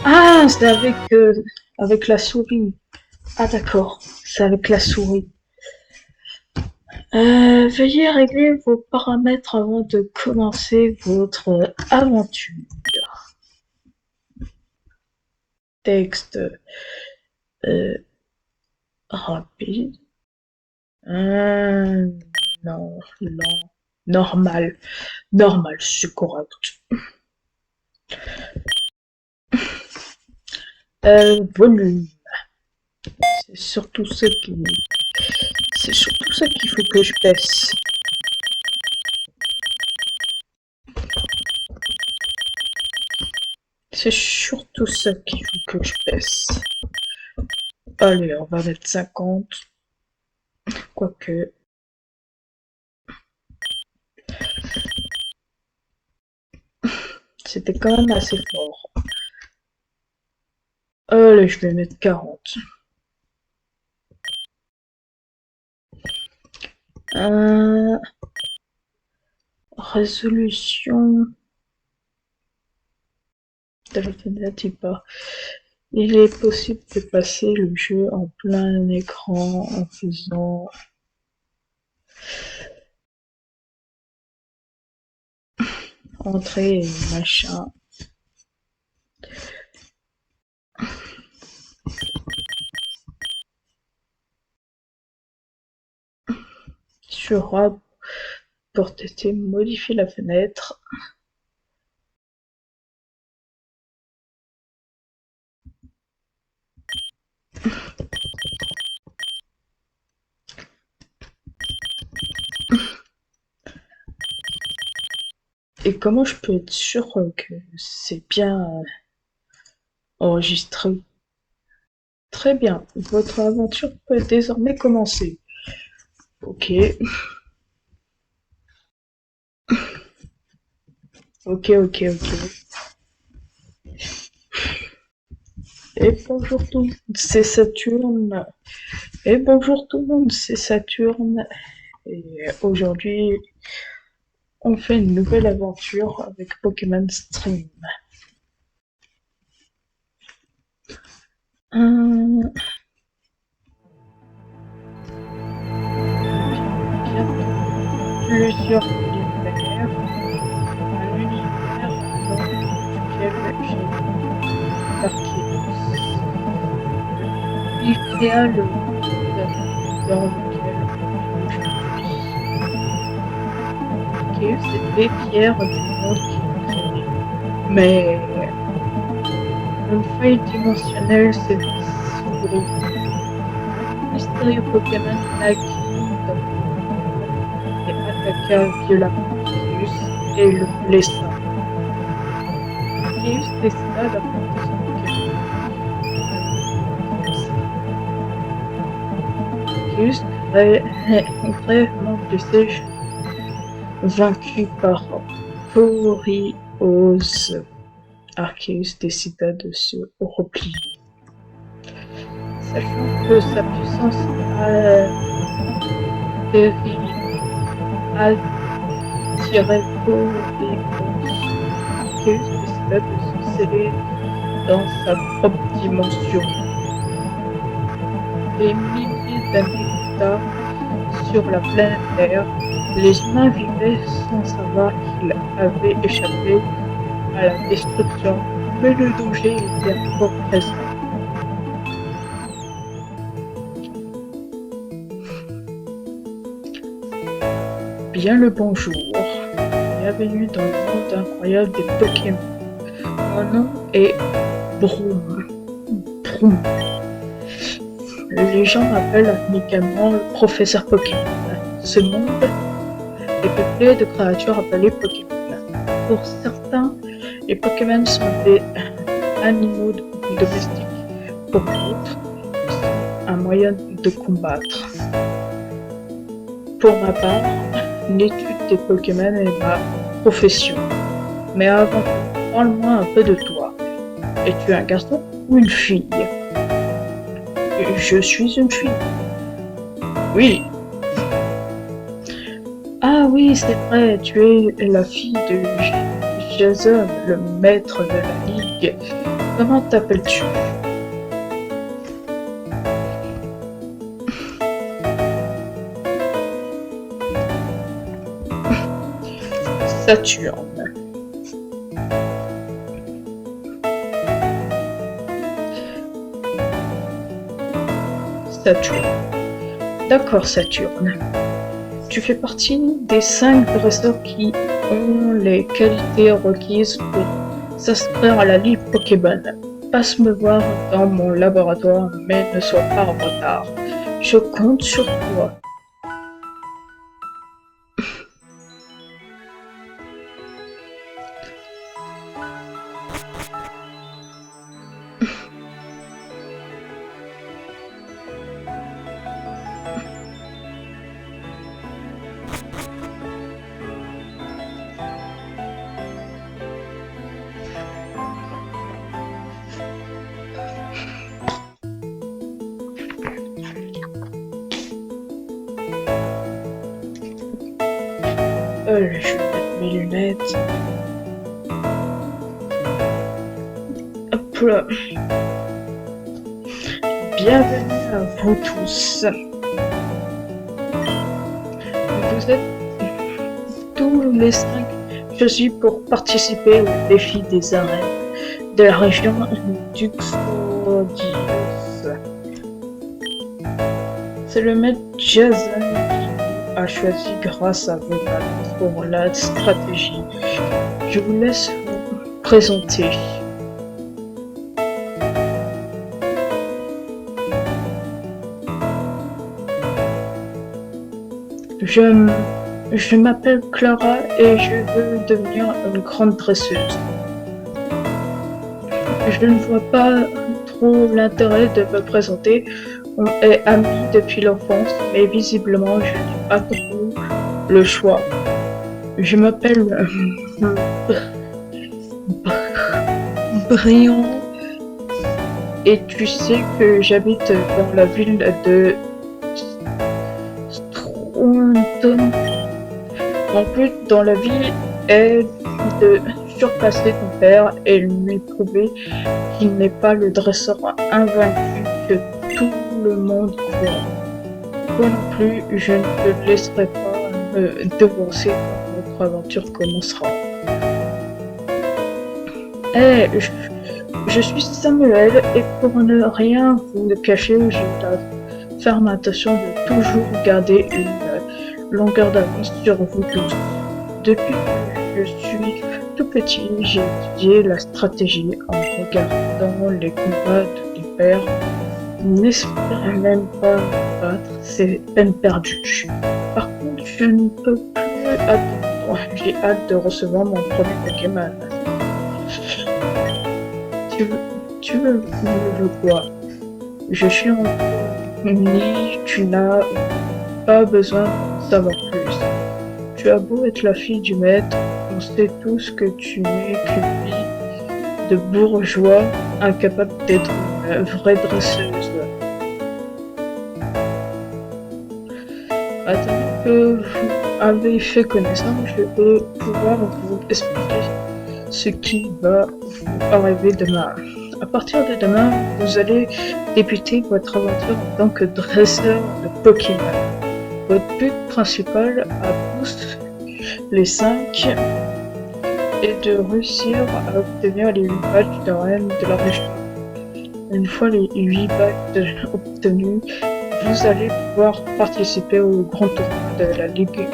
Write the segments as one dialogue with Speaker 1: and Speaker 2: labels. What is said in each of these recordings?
Speaker 1: Ah, c'est avec la souris. Ah d'accord, c'est avec la souris. Veuillez régler vos paramètres avant de commencer votre aventure. Texte euh, rapide. Non, non. Normal. Normal, c'est correct. Volume. C'est surtout ce qui... C'est surtout ça qu'il faut que je baisse. C'est surtout ça qu'il faut que je baisse. Allez, on va mettre 50. Quoique... C'était quand même assez fort. Allez, je vais mettre 40. Résolution de la fenêtre est pas. Il est possible de passer le jeu en plein écran en faisant entrer et machin. Sur A pour tester, modifier la fenêtre. Et comment je peux être sûr que c'est bien enregistré? Très bien, votre aventure peut désormais commencer. Ok. Ok. Et bonjour tout le monde, c'est Saturne. Et bonjour tout le monde, c'est Saturne. Et aujourd'hui, on fait une nouvelle aventure avec Pokémon Stream. Plusieurs univers. Un univers dans lequel j'ai Arceus. Il créa le monde dans lequel Arceus était fier du monde qu'il créait. Mais une faille dimensionnelle s'est s'ouvrit. Un mystérieux Pokémon naquit dans le monde et attaqua violemment Arceus et le blessa. Arceus décida d'apprendre son Pokémon. Arceus, grèvement blessé, vaincu par Poriose, Arceus décida de se replier. Sachant que sa puissance attirait Poriose, Arceus décida de se sceller dans sa propre dimension. Des milliers d'années plus tard, sur la planète Terre, les humains vivaient sans savoir qu'ils avaient échappé à la destruction, mais le danger était encore présent. Bien le bonjour, bienvenue dans le monde incroyable des Pokémon. Mon nom est Broom. Les gens m'appellent amicalement le professeur Pokémon. Ce monde est peuplé de créatures appelées Pokémon. Pour certains, les Pokémon sont des animaux domestiques. Pour d'autres, ils sont un moyen de combattre. Pour ma part, l'étude des Pokémon est ma profession. Mais avant tout, parle-moi un peu de toi. Es-tu un garçon ou une fille? Je suis une fille. Oui. Ah oui, c'est vrai, tu es la fille de Jason, le maître de la ligue. Comment t'appelles-tu? Saturne. Saturne. D'accord, Saturne. Tu fais partie des 5 dresseurs qui ont les qualités requises pour s'inscrire à la Ligue Pokémon. Passe me voir dans mon laboratoire, mais ne sois pas en retard. Je compte sur toi. Je vais mettre mes lunettes. Hop là. Bienvenue à vous tous. Vous êtes tous les 5 choisis pour participer au défi des arènes de la région d'Uxodius. C'est le maître Jason qui a choisi grâce à vos talents pour la stratégie. Je vous laisse vous présenter. Je m'appelle Clara et je veux devenir une grande dresseuse. Je ne vois pas trop l'intérêt de me présenter. On est amis depuis l'enfance, mais visiblement je n'ai pas trop le choix. Je m'appelle Brian et tu sais que j'habite dans la ville de Stronton. Mon but dans la vie est de surpasser ton père et lui prouver qu'il n'est pas le dresseur invaincu que tout le monde croit. Toi non plus, je ne te laisserai pas me devancer quand notre aventure commencera. Je suis Samuel et pour ne rien vous cacher, j'ai la ferme intention de toujours garder une longueur d'avance sur vous tous. Depuis que je suis tout petit, j'ai étudié la stratégie en regardant les combats de ton père. N'espère même pas me battre, c'est peine perdue. Par contre, je ne peux plus attendre. J'ai hâte de recevoir mon premier Pokémon. Tu veux quoi? Je suis en ni tu n'as pas besoin de savoir plus. Tu as beau être la fille du maître, on sait tous que tu n'es qu'une fille de bourgeois incapable d'être une vraie dresseuse. Attends que vous avez fait connaissance, je vais pouvoir vous expliquer ce qui va vous arriver demain. À partir de demain, vous allez débuter votre aventure en tant que dresseur de Pokémon. Votre but principal à tous les 5 est de réussir à obtenir les 8 badges d'arène de la région. Une fois les 8 badges obtenus, vous allez pouvoir participer au grand tournoi de la Ligue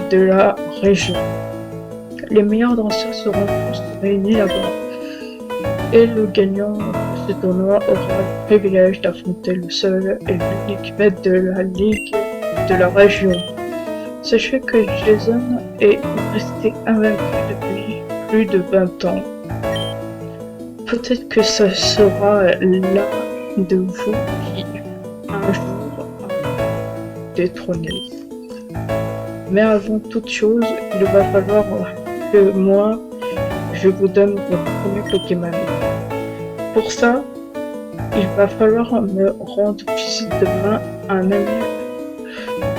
Speaker 1: de la région. Les meilleurs danseurs seront tous réunis là-bas. Et le gagnant de ce tournoi aura le privilège d'affronter le seul et l'unique maître de la Ligue de la région. Sachez que Jason est resté invaincu depuis plus de 20 ans. Peut-être que ce sera l'un de vous qui, un jour, a détrôné. Mais avant toute chose, il va falloir que moi, je vous donne votre premier Pokémon. Pour ça, il va falloir me rendre visite demain. Un ami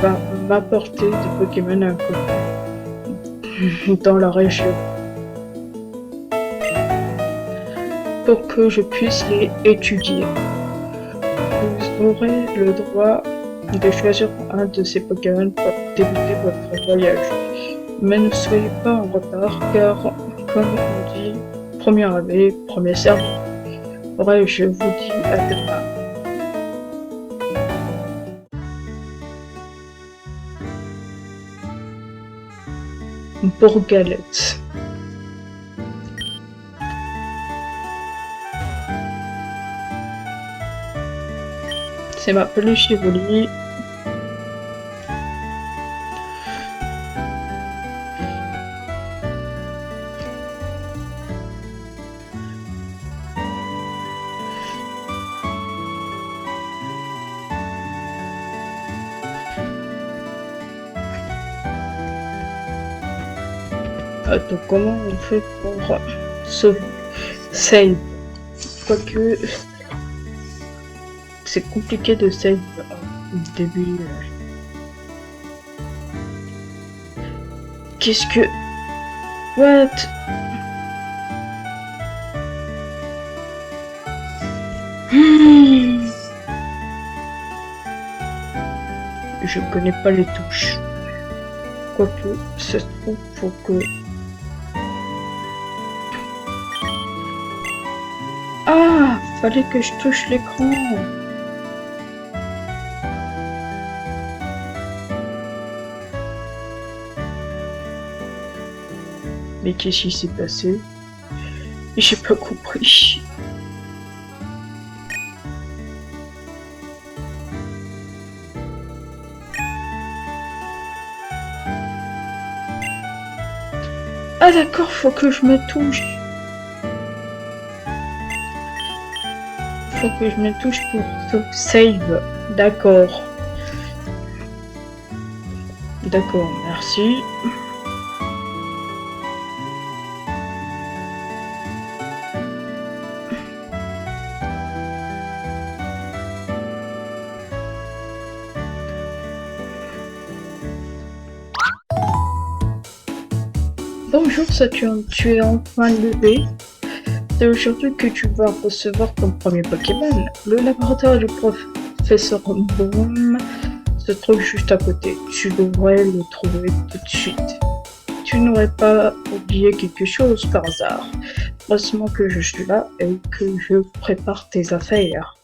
Speaker 1: va m'apporter des Pokémon inconnus dans la région pour que je puisse les étudier. Vous aurez le droit de choisir un de ces Pokémon pour débuter votre voyage. Mais ne soyez pas en retard car, comme on dit, premier arrivé, premier servi. Ouais, je vous dis à demain. Pour Galette. C'est ma peluche évolue. Attends, comment on fait pour sauver? Save. Quoique c'est compliqué de save au début. Qu'est-ce que... What? Je connais pas les touches. Quoique, ça se trouve, faut que... Ah! Fallait que je touche l'écran. Mais qu'est-ce qui s'est passé? J'ai pas compris. Ah d'accord, faut que je me touche. Faut que je me touche pour save. D'accord. D'accord, merci. Bonjour Saturne, tu es enfin levé. C'est aujourd'hui que tu vas recevoir ton premier Pokémon. Le laboratoire du professeur Boom se trouve juste à côté. Tu devrais le trouver tout de suite. Tu n'aurais pas oublié quelque chose par hasard. Heureusement que je suis là et que je prépare tes affaires.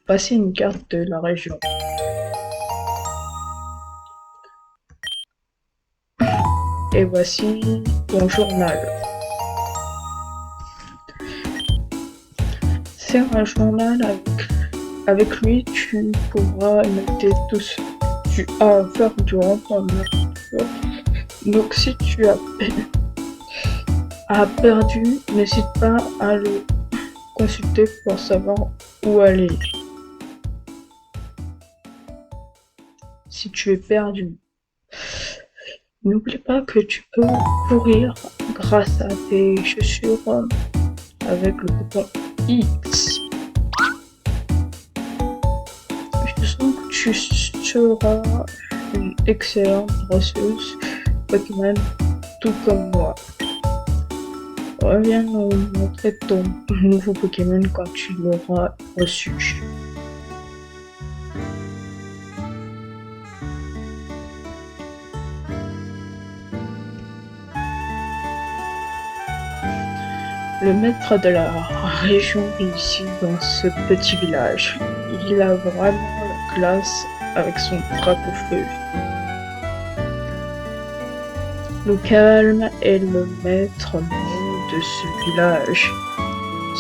Speaker 1: Voici une carte de la région. Et voici ton journal. C'est un journal avec lui, tu pourras noter tout ce que tu as à faire durant ton aventure. Donc si tu as perdu, n'hésite pas à le consulter pour savoir où aller. Si tu es perdu. N'oublie pas que tu peux courir grâce à tes chaussures avec le bouton X. Je sens que tu seras une excellente dresseuse Pokémon tout comme moi. Reviens nous montrer ton nouveau Pokémon quand tu l'auras reçu. Le maître de la région est ici dans ce petit village. Il a vraiment la classe avec son drapeau-feu. Le calme est le maître mot de ce village.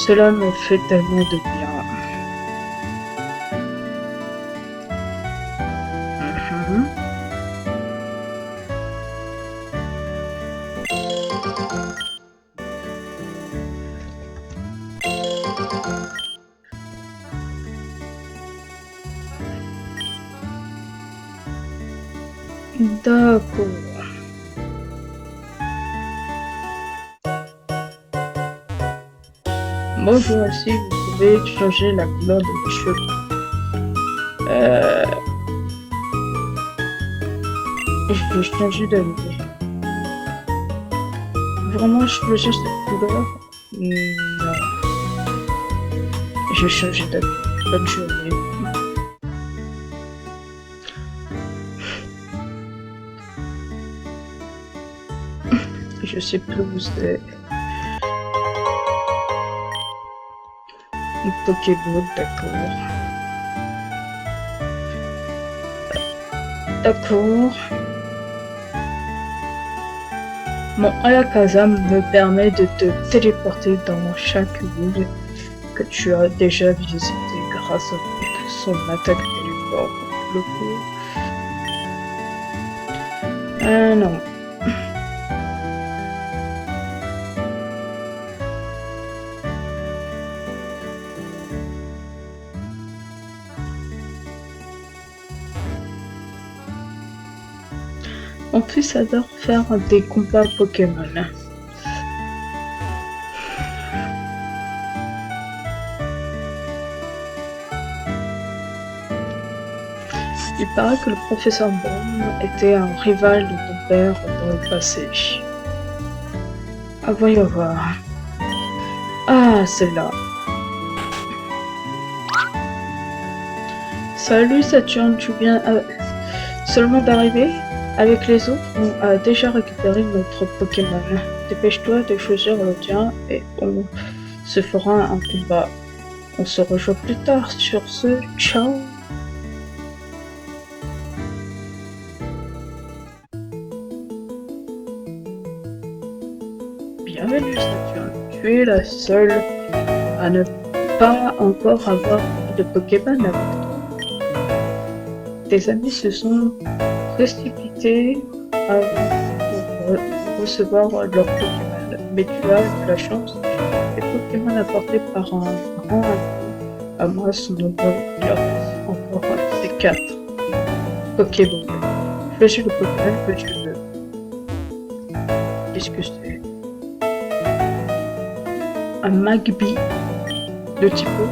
Speaker 1: Cela me fait tellement de bien. D'accord. Bonjour, aussi vous pouvez changer la couleur de vos cheveux. Je vais changer d'avis. Vraiment choisir cette couleur? Non. J'ai changé d'avis. Bonne journée. Je sais plus où c'est. Une Pokéball, d'accord. D'accord. Mon Alakazam me permet de te téléporter dans chaque ville que tu as déjà visité grâce à son attaque téléport. Le coup. Ah non. Mon fils adore faire des combats Pokémon. Il paraît que le professeur Baum était un rival de ton père dans le passé. Ah, voyons voir. Ah, c'est là. Salut Saturne, tu viens seulement d'arriver? Avec les autres, on a déjà récupéré notre Pokémon. Dépêche-toi de choisir le tien et on se fera un combat. On se rejoint plus tard. Sur ce, ciao! Bienvenue Saturne, tu es la seule à ne pas encore avoir de Pokémon avec toi. Tes amis se sont précipités avant de recevoir leur Pokémon, mais tu as de la chance. Les Pokémon apportés par un grand ami à moi sont nombreux. Il en reste encore ces 4 Pokéballs. Choisis le Pokémon que tu veux. Qu'est-ce que c'est? Un Magby de type eau.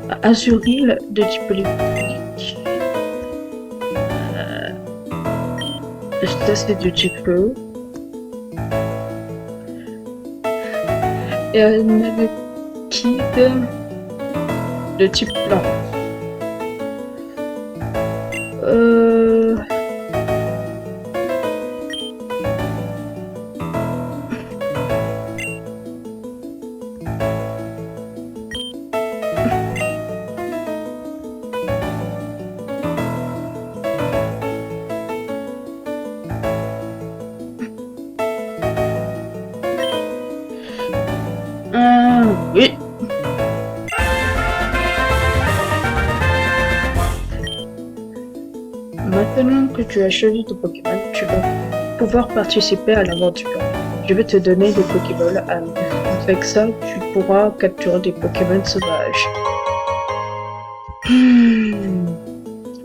Speaker 1: Un Azuril de type électrique. Ça c'est de type feu. Et un Manakid de type plante. Oui. Maintenant que tu as choisi ton Pokémon, tu vas pouvoir participer à l'aventure. Je vais te donner des Pokéballs. Avec ça, tu pourras capturer des Pokémon sauvages.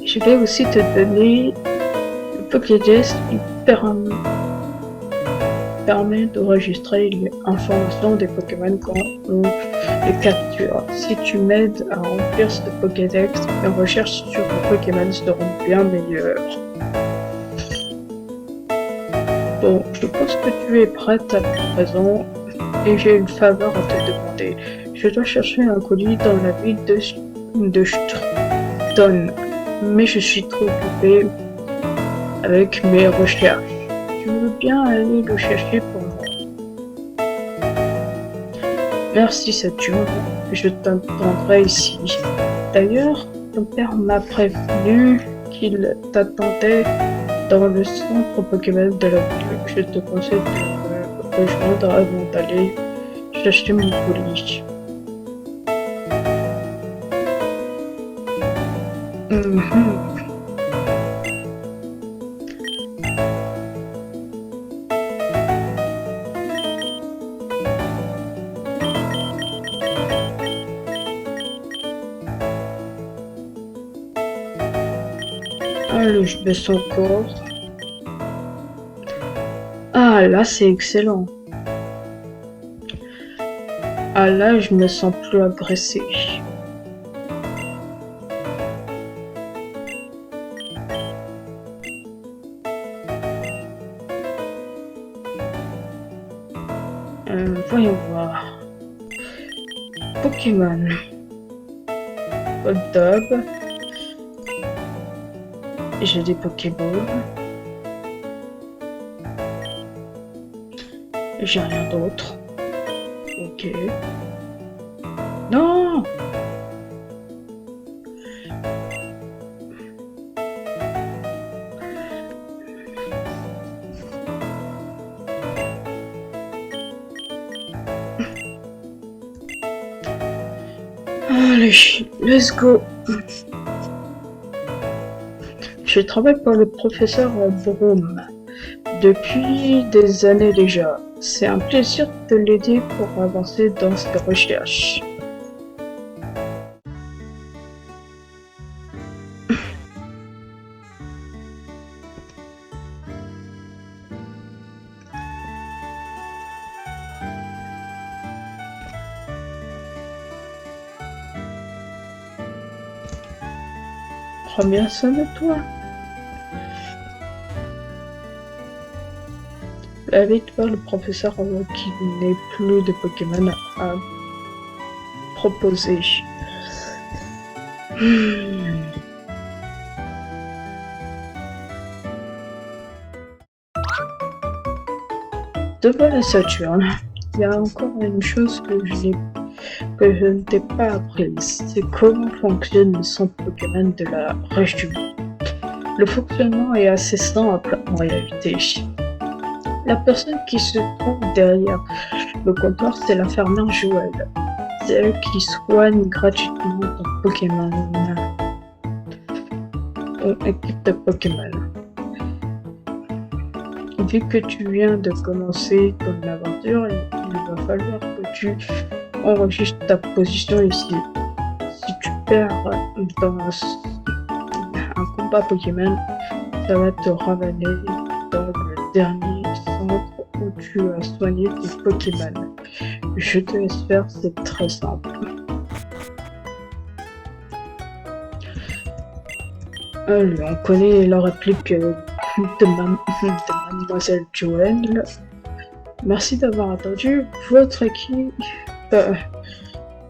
Speaker 1: Je vais aussi te donner le Pokédex qui permet d'enregistrer les informations des Pokémon quand on les capture. Si tu m'aides à remplir ce Pokédex, mes recherches sur les Pokémon seront bien meilleures. Bon, je pense que tu es prête à présent et j'ai une faveur à te demander. Je dois chercher un colis dans la ville de Stone, mais je suis trop occupée avec mes recherches. Tu veux bien aller le chercher pour moi? Merci Saturne, je t'attendrai ici. D'ailleurs, ton père m'a prévenu qu'il t'attendait dans le centre Pokémon de la ville. Je te conseille de me rejoindre avant d'aller chercher mon colis. Allez, je baisse encore. Ah, là, c'est excellent. Ah, là, je me sens plus agressé. Voyons voir. Pokémon. Hot Dog. J'ai des Pokéballs. J'ai rien d'autre. Ok. Non! Allez, let's go. Je travaille pour le professeur Broom depuis des années déjà. C'est un plaisir de l'aider pour avancer dans ses recherches. Prends bien soin de toi. Avec toi, le professeur qui n'est plus de Pokémon à proposer. Devant la Saturne, il y a encore une chose que je ne t'ai pas apprise, c'est comment fonctionne le centre Pokémon de la région. Le fonctionnement est assez simple en réalité. La personne qui se trouve derrière le comptoir, c'est l'infirmière Joël. C'est elle qui soigne gratuitement ton Pokémon. Ton équipe de Pokémon. Vu que tu viens de commencer ton aventure, il va falloir que tu enregistres ta position ici. Si tu perds dans un combat Pokémon, ça va te ramener dans le dernier centre où tu as soigné tes Pokémon. Je te laisse faire, c'est très simple. Allez, on connaît la réplique de Mademoiselle Joël. Merci d'avoir attendu. Votre équipe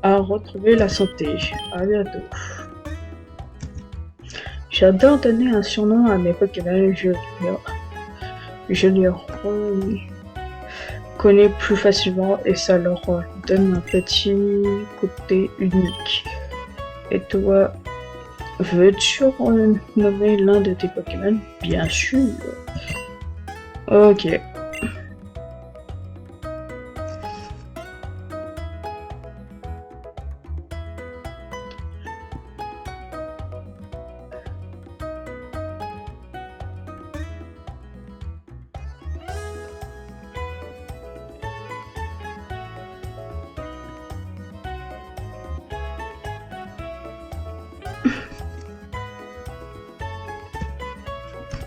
Speaker 1: a retrouvé la santé. À bientôt. J'adore donner un surnom à mes Pokémon. Je les reconnais plus facilement et ça leur donne un petit côté unique. Et toi, veux-tu nommer l'un de tes Pokémon? Bien sûr. Ok.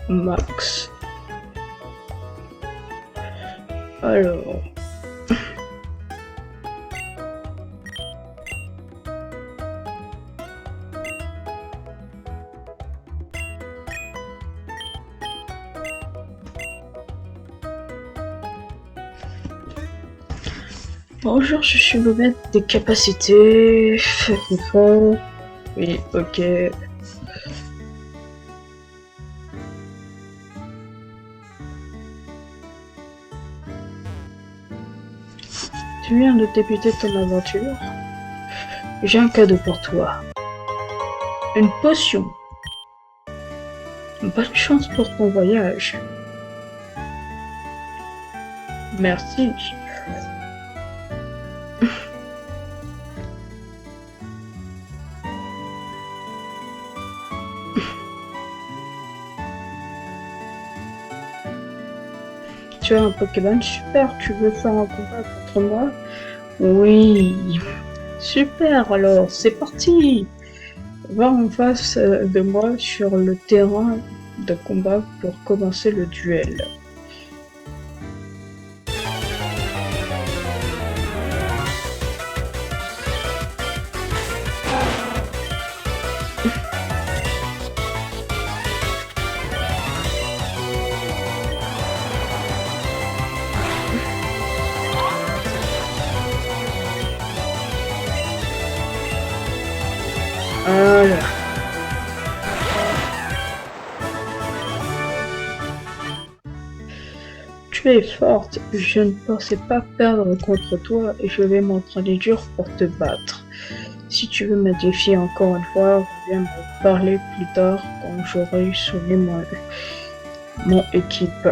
Speaker 1: Max. Alors. Bonjour, je suis le maître des capacités. Oui, ok. Tu viens de débuter ton aventure. J'ai un cadeau pour toi. Une potion. Bonne chance pour ton voyage. Merci. Tu as un Pokémon super, tu veux faire un combat contre moi? Oui. Super, alors c'est parti. Va en face de moi sur le terrain de combat pour commencer le duel. l'heure. Tu es forte, je ne pensais pas perdre contre toi et je vais m'entraîner dur pour te battre. Si tu veux me défier encore une fois, reviens me parler plus tard quand j'aurai sonné mon équipe.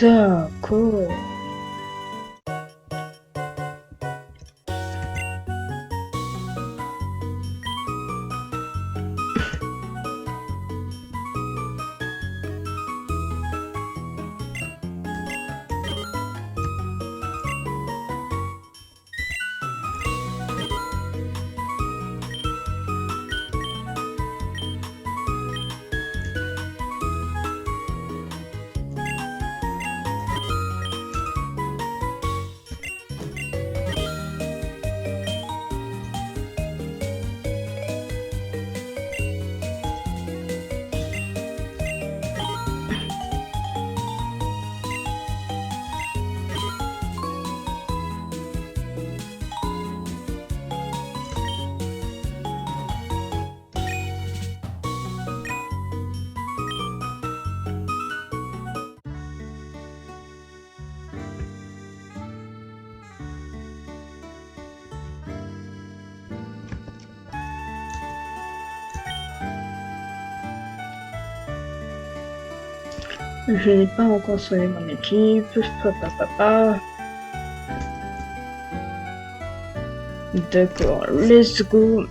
Speaker 1: D'accord. Je n'ai pas encore sonné mon équipe. Papa. D'accord, let's go.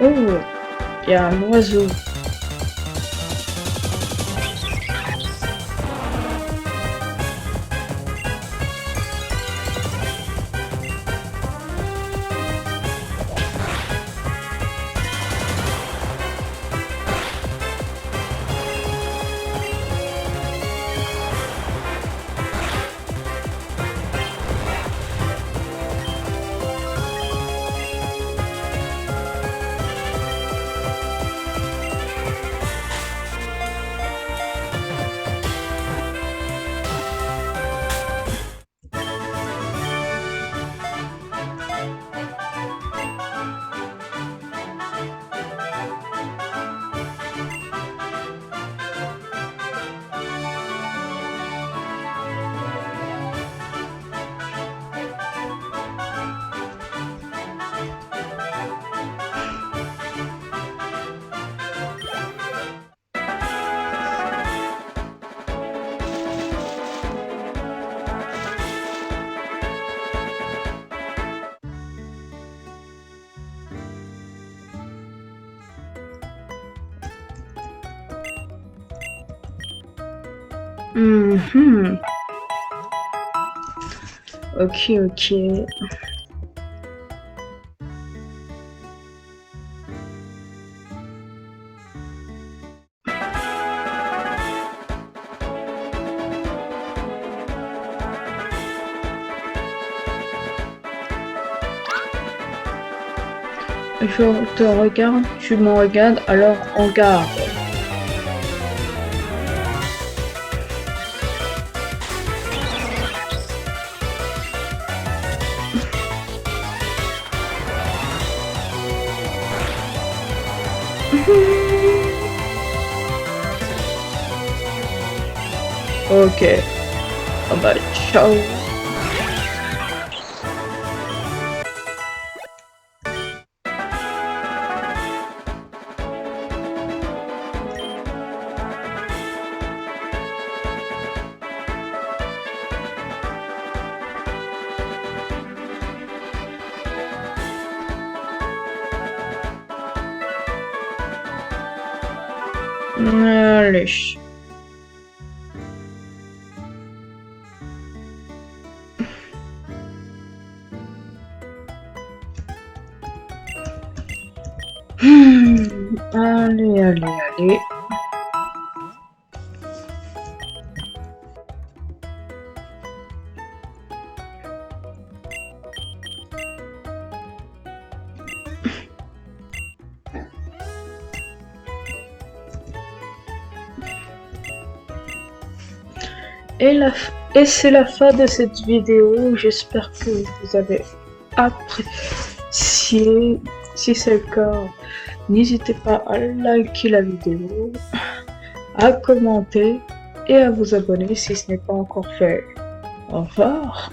Speaker 1: Oh, il y a un oiseau. Mhm. Ok. Je te regarde, tu me regardes, alors en garde. Ok. Ah bah, ciao. Allez. Allez, allez, allez. Et c'est la fin de cette vidéo. J'espère que vous avez apprécié. Si c'est le cas, n'hésitez pas à liker la vidéo, à commenter et à vous abonner si ce n'est pas encore fait. Au revoir.